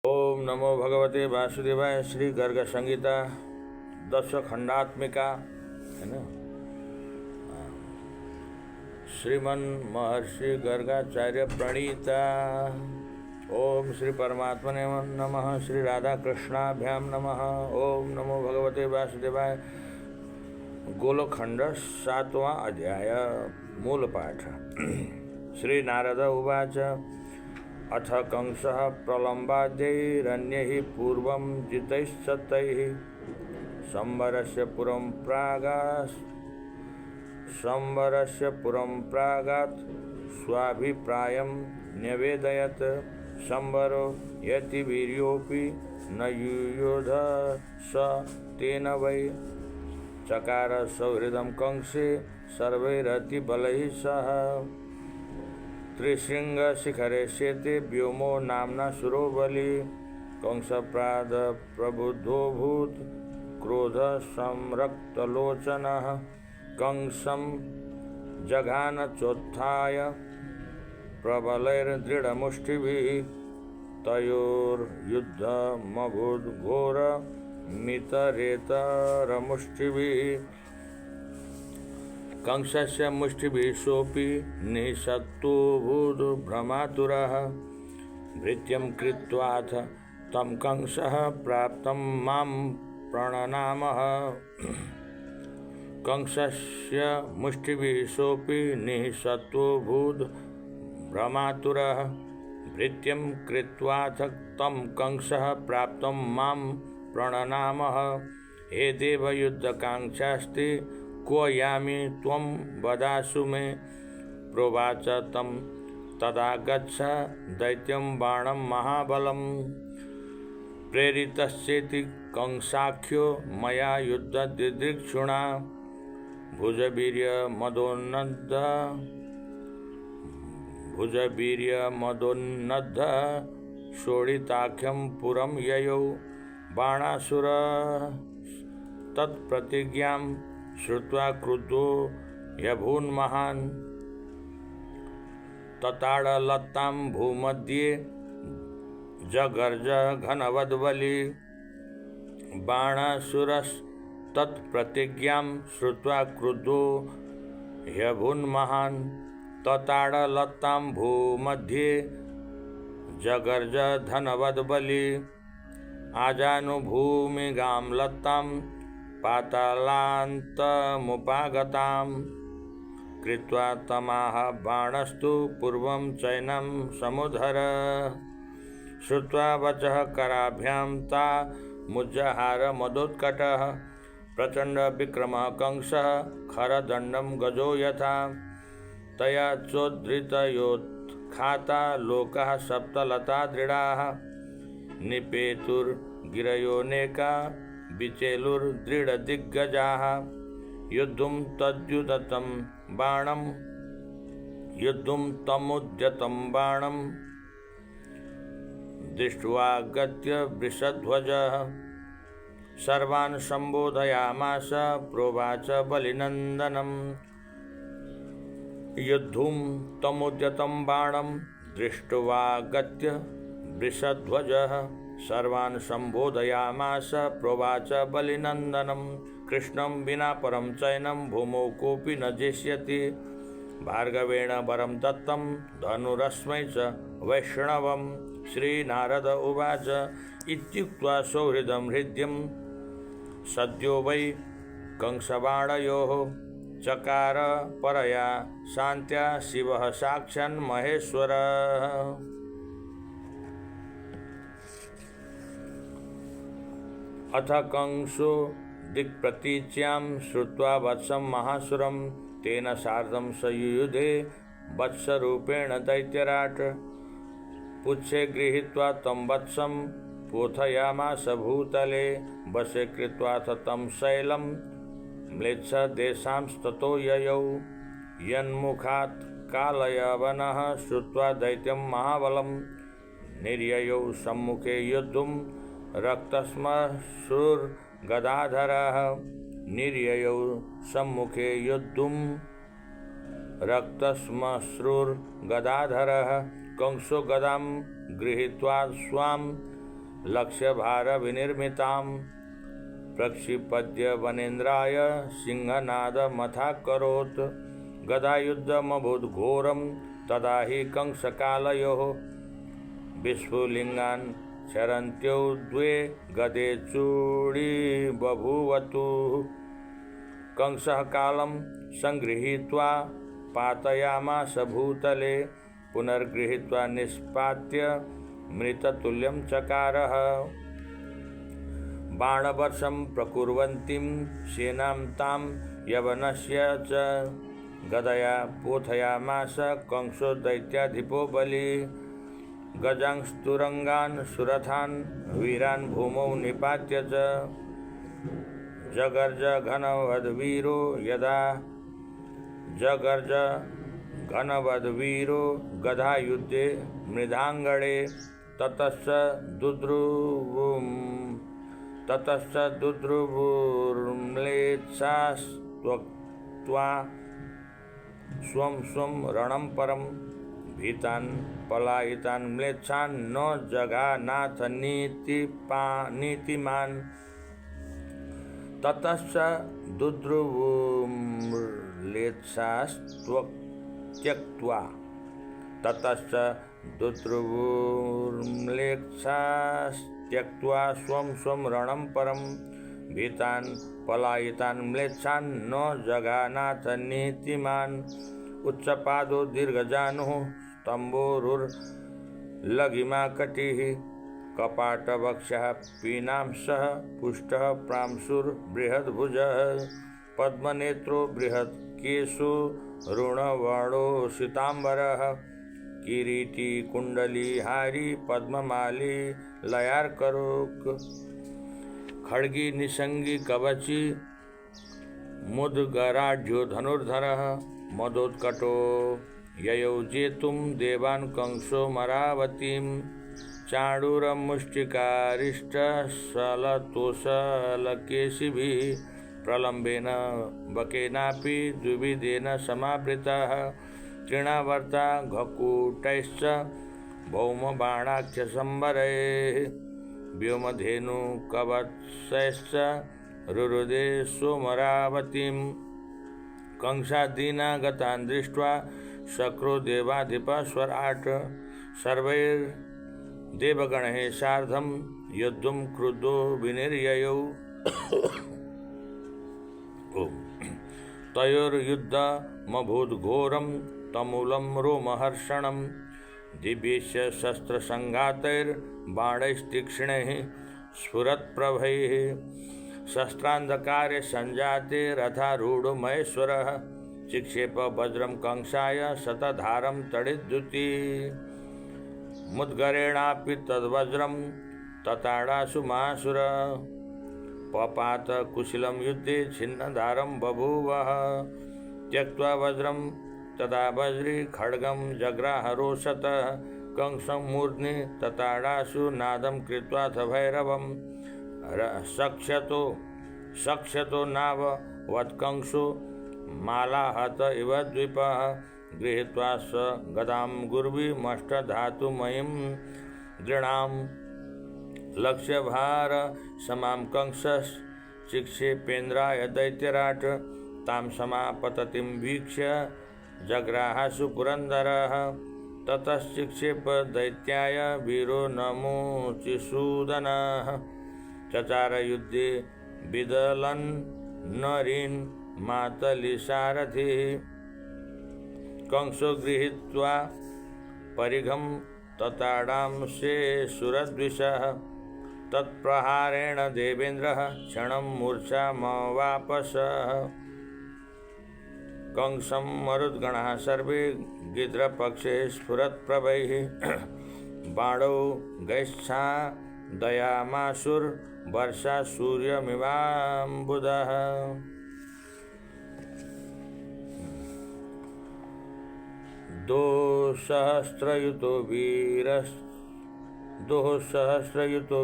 ओम नमो भगवते वासुदेवाय। श्री गर्ग संहिता 10 खंडात्मिका है ना। श्रीमन महर्षि गर्गाचार्य प्रणीता। ओम श्री परमात्मने नमः। श्री राधा कृष्णाभ्याम नमः। ओम नमो भगवते वासुदेवाय। गोलखंड 7वां अध्याय। मूल पाठ। श्री नारद उवाच अथ कंसः प्रलम्बाद्यैरन्यैः पूर्वं जितैश्चतैः संवरस्य पुरं प्रागात् स्वाभिप्रायं न्यवेदयत्। संवरो यति वीर्योऽपि न युयोध स तेन वै चकार सौहृदं कंसे सर्वैरतिबलैः सह। त्रिशृंगशिखरे शेते व्योमो नाम्ना सुरो बली। कंसप्राद प्रबुद्धोऽभूत् क्रोध संरक्तलोचनः। कंसं जघान चोत्थाय प्रबलैर्दृढमुष्टिभिः। तयोर्युद्धमभूद्घोरमितरेतरमुष्टिभिः। कंसस्य मुष्टिभिः सोऽपि निःशक्तोऽभूद्भ्रमातुरः। भृत्यं कृत्वाथ तं कंसः प्राप्तं मां प्रणनामः। कंसस्य मुष्टिभिः सोऽपि निःशक्तोऽभूद्भ्रमातुरः। भृत्यं कृत्वाथ तं कंसः प्राप्तं मां प्रणनामः। हे देवयुद्धकाङ्क्षास्ते क्व यामि त्वं वदासु मे। प्रोवाच तं तदा गच्छ दैत्यं बाणं महाबलं। प्रेरितश्चेति कंसाख्यो मया युद्धदिदृक्षुणा। भुजवीर्यमदोन्नद्ध शोणिताख्यं पुरं ययौ। बाणासुर तत्प्रतिज्ञां श्रुत्वा क्रुद्धो यभून्महान्। तताडलत्तां भूमध्ये जगर्ज घनवद्बली। बाणासुरस्तत्प्रतिज्ञां श्रुत्वा क्रुद्धो ह्यभून्महान्। तताडलत्तां भूमध्ये जगर्ज धनवद्बली। आजानुभूमिगां लत्तां पातालान्तमुपागतां। कृत्वा तमाह बाणस्तु पूर्वं चैनं समुद्धर। श्रुत्वा वचः कराभ्यां ता मुज्जहार मदोत्कटः। प्रचण्ड विक्रमः कंसः खरदण्डं गजो यथा। तया चोद्धृतयोत्खाता लोकाः सप्तलता दृढाः। निपेतुर्गिरयोनेका विचेलुर्दृढदिग्गजाः। युद्धं तमुद्यतं बाणं दृष्ट्वा गत्य वृषध्वजः। सर्वान् सम्बोधयामास प्रोवाच बलिनन्दनं। युद्धं तमुद्यतं बाणं दृष्ट्वा गत्य वृषध्वजः। सर्वान् सम्बोधयामास प्रोवाच बलिनन्दनं। कृष्णं विना परं चैनं भूमौ कोऽपि न जेष्यति। भार्गवेण वरं दत्तं धनुरस्मै च वैष्णवं। श्रीनारद उवाच इत्युक्त्वा सौहृदं हृद्यं सद्यो वै कंसबाणयोः। चकार परया शान्त्या शिवः साक्षान्महेश्वरः। अथ कंसो दिक्प्रतीच्यां श्रुत्वा वत्सं महासुरं। तेन सार्धं सयुयुधे वत्सरूपेण दैत्यराट्। पुच्छे गृहीत्वा तं वत्सं पोथयामास भूतले। वशे कृत्वाथ तं शैलं म्लेच्छदेशांस्ततो ययौ। यन्मुखात् कालयवनः श्रुत्वा दैत्यं महाबलं। निर्ययौ सम्मुखे युद्धं रक्तश्मश्रुर्गदाधरः। निर्ययौ सम्मुखे युद्धं रक्तश्मश्रुर्गदाधरः। कंसो गदां गृहीत्वा स्वां लक्ष्यभारविनिर्मितां प्रक्षिपद्य वनेन्द्राय सिंहनादमथाकरोत् गदायुद्धमभूद्घोरं तदा हि कंसकालयोः विस्फुलिङ्गान् चरन्त्यो द्वे गदे चूडीबभूवतु कंसः कालं सङ्गृहीत्वा पातयामास भूतले पुनर्गृहीत्वा निष्पात्य मृततुल्यं चकारः बाणवर्षं प्रकुर्वन्तीं सेनां तां यवनस्य च गदया पोथयामास कंसो दैत्याधिपो बली गजांस्तुरंगान् सुरथान् वीरान् भूमौ निपात्य च जगर्ज घनवद्वीरो यदा जगर्ज घनवद्वीरो गदायुद्धे मृदाङ्गणे ततश्च दुद्रुवुर्म्लेच्छास्त्वक्त्वा स्वं स्वं रणं परं भीतान् पलायितान् म्लेच्छान् न जगानाथ नीतिमान् ततश्च दुद्रुवुर्म्लेच्छास्त्वक्त्वा स्वं स्वं रणं परं भीतान् पलायितान् म्लेच्छान् न जगानाथ नीतिमान् उच्चपादो दीर्घजानुः स्तम्भोरुर्लघिमा कटिः कपाटवक्षः पीनांसः पुष्टः प्रांशुर्बृहद्भुजः पद्मनेत्रो बृहत् केशो ऋणवर्णो श्वेताम्बरः किरीटी कुण्डली हारी पद्ममाली लयार्करोक् खड्गी निषंगी कवची मुद्गराढ्यो धनुर्धरः मदोत्कटो ययौ जेतुं देवान् कंसो मरावतीं चाणूरमुष्टिकारिष्टशलतोषलकेशिभिः प्रलम्बेन बकेनापि द्विविधेन समावृतः तृणावर्ता घकूटैश्च भौमबाणाख्यसम्भरैः व्योमधेनुकवत्सैश्च रुरुदे सोमरावतीं कंसादीना गतान् दृष्ट्वा शक्रो देवाधिपस्वराट् सर्वैर्देवगणैः सार्धं युद्धं क्रुद्धो विनिर्ययौ तयोर्युद्धमभूद्घोरं तमूलं रोमहर्षणं दिव्यैश्च शस्त्रसङ्घातैर्बाणैस्तीक्ष्णैः स्फुरत्प्रभैः शस्त्रान्धकारे सञ्जाते रथारूढो महेश्वरः चिक्षेप वज्रं कंसाय शतधारं तडिद्युति मुद्गरेणापि तद्वज्रं तताडासु महासुर पपात कुशलं युद्धे छिन्नधारं बभूवः त्यक्त्वा वज्रं तदा वज्री खड्गं जग्राहरोषतः कंसं मूर्ध्नि तताडासु नादं कृत्वा थ भैरवं सक्षतो नाव वत्कंसो मालाहत इव द्वीपः गृहीत्वा स गदां गुर्वीमष्टधातुमयीं दृढां लक्ष्यभार समां कंसश्चिक्षेपेन्द्राय दैत्यराट् तां समापततिं वीक्ष्य जग्राहासु पुरन्दरः ततश्चिक्षेप दैत्याय वीरो नमोचिसूदनः चचार युद्धे विदलन् नरीन् मातलिसारथिः कंसो गृहीत्वा परिघं तताडांसे सुरद्विषः तत्प्रहारेण देवेन्द्रः क्षणं मूर्छामवापसः कंसं मरुद्गणाः सर्वे गिद्रपक्षे स्फुरत्प्रभैः बाणौ गैश्छादयामासुर्वर्षा सूर्यमिवाम्बुदः दोःसहस्रयुतो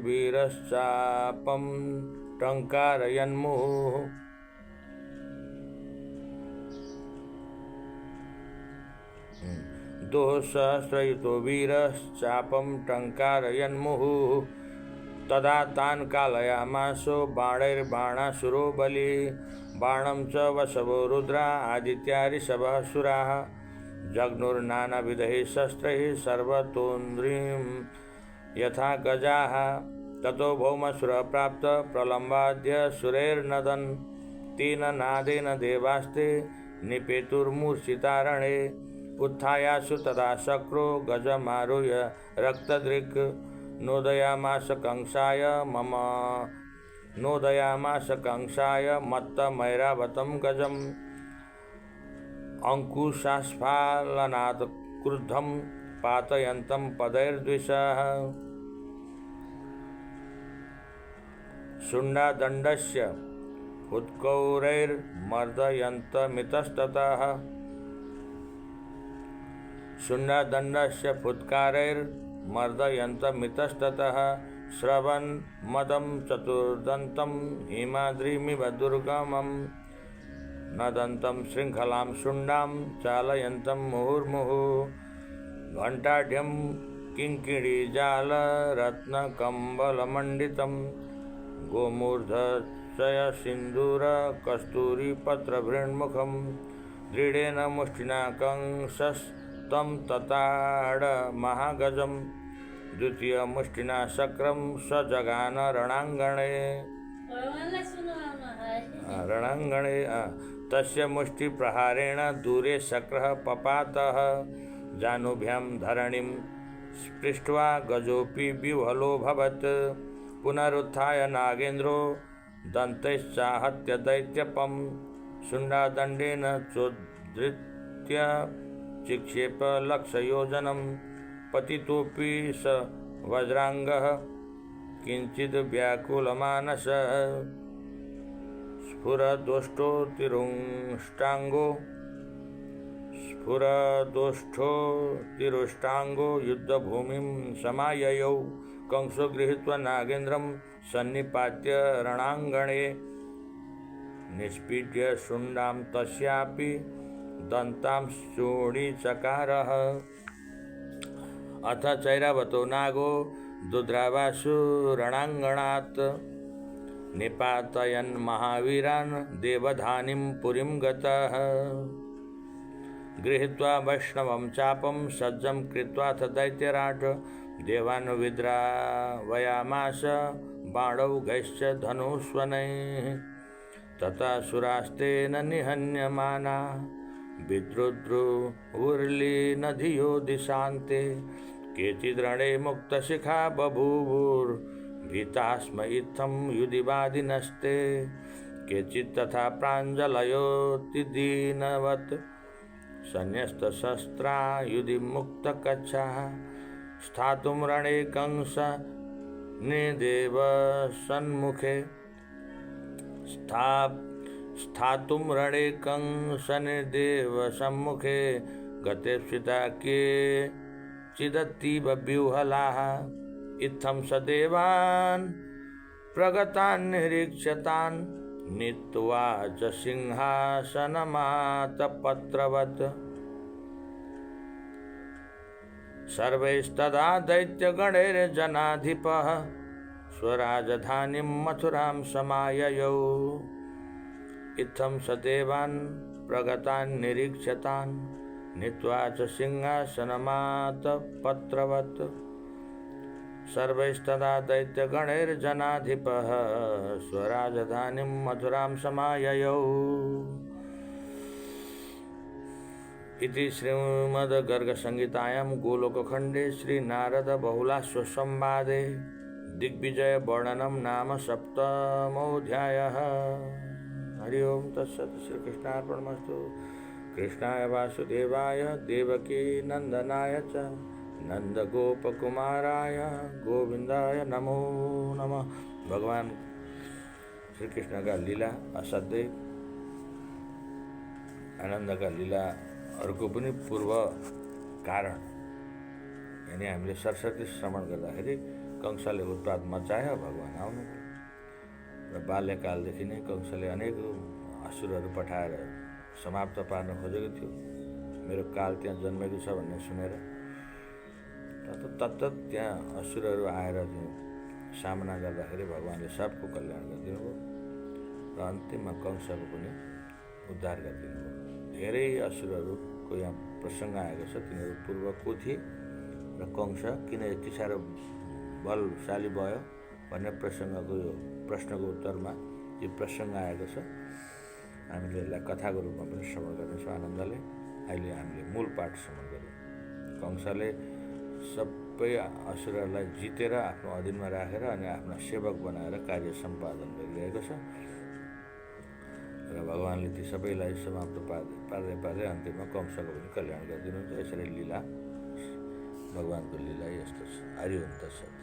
वीरश्चापं टङ्कारयन्मुहुः दोःसहस्रयुतो वीरश्चापं टङ्कारयन्मुहुः तदा तान् कालयामासो बाणैर्बाणासुरो बली बाणं च वसवो रुद्रा आदित्या ऋषभः सुराः जग्नुर्नानाविधैः शस्त्रैः सर्वतोन्द्रीं यथा गजाः ततो भौमसुरः प्राप्त प्रलम्बाद्य सुरैर्नदन् तेन नादेन देवास्ते निपेतुर्मूर्छितारणे उत्थायासु तदा शक्रो गजमारुह्य रक्तदृक् नोदयामास कंसाय मत्तमैरावतं गजम् अंकुशास्फालनात् क्रुद्धं पातयन्तं पदैर्द्विषः शुण्डादण्डस्य फुत्कौरैर्मर्दयन्तमितस्ततः शुण्डादण्डस्य श्रवन् मदं चतुर्दन्तं हिमाद्रिमिव दुर्गमम् नदन्तं शृङ्खलां शुण्डां चालयन्तं मुहुर्मुहुः घण्टाढ्यं किङ्किणीजालरत्नकम्बलमण्डितं गोमूर्धशयसिन्दूरकस्तूरीपत्रभृन्मुखं दृढेन मुष्टिना कंसस्तं तताड महागजं द्वितीयमुष्टिना शक्रं सजगान रणाङ्गणे तस्य मुष्टिप्रहारेण दूरे शक्रः पपातः जानुभ्यां धरणिं स्पृष्ट्वा गजोऽपि विह्वलोऽभवत् पुनरुत्थाय नागेन्द्रो दन्तैश्चाहत्य दैत्यपं शुण्डादण्डेन चोद्धृत्य चिक्षेप लक्षयोजनं पतितोऽपि स वज्राङ्गः किञ्चिद् व्याकुलमानसः स्फुरदोष्ठोतिरुष्टाङ्गो युद्धभूमिं समाययौ कंसो गृहीत्वा नागेन्द्रं सन्निपात्य रणाङ्गणे निष्पीड्य शुण्डां तस्यापि दन्तां चूर्णीचकारः अथ चैरावतो नागो दुद्रावासु रणाङ्गणात् निपातयन् महावीरान् देवधानीं पुरीं गतः गृहीत्वा वैष्णवं चापं सज्जं कृत्वाथ दैत्यराट् देवान् विद्रावयामास बाणौघैश्च धनुष्वनैः तथा सुरास्तेन निहन्यमाना विद्रुद्रुवुर्लीनधियो दिशान्ते केचिद्रणे मुक्तशिखा बभूवुर्भीतास्म इत्थं युधिवादिनस्ते केचित् तथा प्राञ्जलयोतिदीनवत् सन्न्यस्तशस्त्रा युधिमुक्तकच्छाः स्थातुं रणे कंस निदेव सन्मुखे स्थातुं रणे कंसनिर्देव सम्मुखे गतेप्सिता केचिदतीव व्यूहलाः इत्थं स देवान् प्रगतान् निरीक्ष्यतान् नीत्वा च सिंहासनमातपत्रवत् सर्वैस्तदा दैत्यगणैर्जनाधिपः स्वराजधानीं मथुरां समाययौ इत्थं स देवान् प्रगतान् निरीक्ष्यतान् नीत्वा च सिंहासनमातपत्रवत् सर्वैस्तदा दैत्यगणैर्जनाधिपः स्वराजधानीं मथुरां समाययौ इति श्रीमद्गर्गसंहितायां गोलोकखण्डे श्रीनारदबहुलाश्वसंवादे दिग्विजयवर्णनं नाम सप्तमोऽध्यायः। हरि ओं तत्सत्। श्रीकृष्णार्पणमस्तु। कृष्णाय वासुदेवाय देवकी नंदनाय च नंदगोपकुमाराय गोविंदाय नमो नमः। भगवान श्री कृष्ण का लीला असाध्यै आनंद का लीलाहरूको पनि पूर्व कारण यानी हामीले सरस्वती श्रवण गर्दाखेरि कंसले उत्पात मचायो, भगवान आउनु र बाल्यकालदेखि नै कंसले अनेक असुरहरू पठाएर समाप्त पार्न खोजेको थियो। मेरो काल त्यहाँ जन्मेको छ भन्ने सुनेर तत्त त्यहाँ असुरहरू आएर सामना गर्दाखेरि भगवान्ले सबको कल्याण गरिदिनु भयो र अन्तिममा कंसको पनि उद्धार गरिदिनु भयो। धेरै असुरहरूको यहाँ प्रसङ्ग आएको छ, तिनीहरू पूर्व को थिए र कंस किन यति साह्रो बलशाली भयो भन्ने प्रसङ्गको यो प्रश्नको उत्तरमा यो प्रसङ्ग आएको छ। हामीले यसलाई कथाको रूपमा पनि श्रवण गर्नेछौँ आनन्दले। अहिले हामीले मूल पाठ श्रवण गऱ्यौँ। कंसले सबै असुरहरूलाई जितेर आफ्नो अधीनमा राखेर अनि आफ्ना सेवक बनाएर कार्य सम्पादन गरिरहेको छ र भगवान्ले ती सबैलाई समाप्त पार्दै अन्तिममा कंसको पनि कल्याण गरिदिनुहुन्छ। यसरी लीला, भगवान्को लीला यस्तो छ। हरि ओम तत्सत्।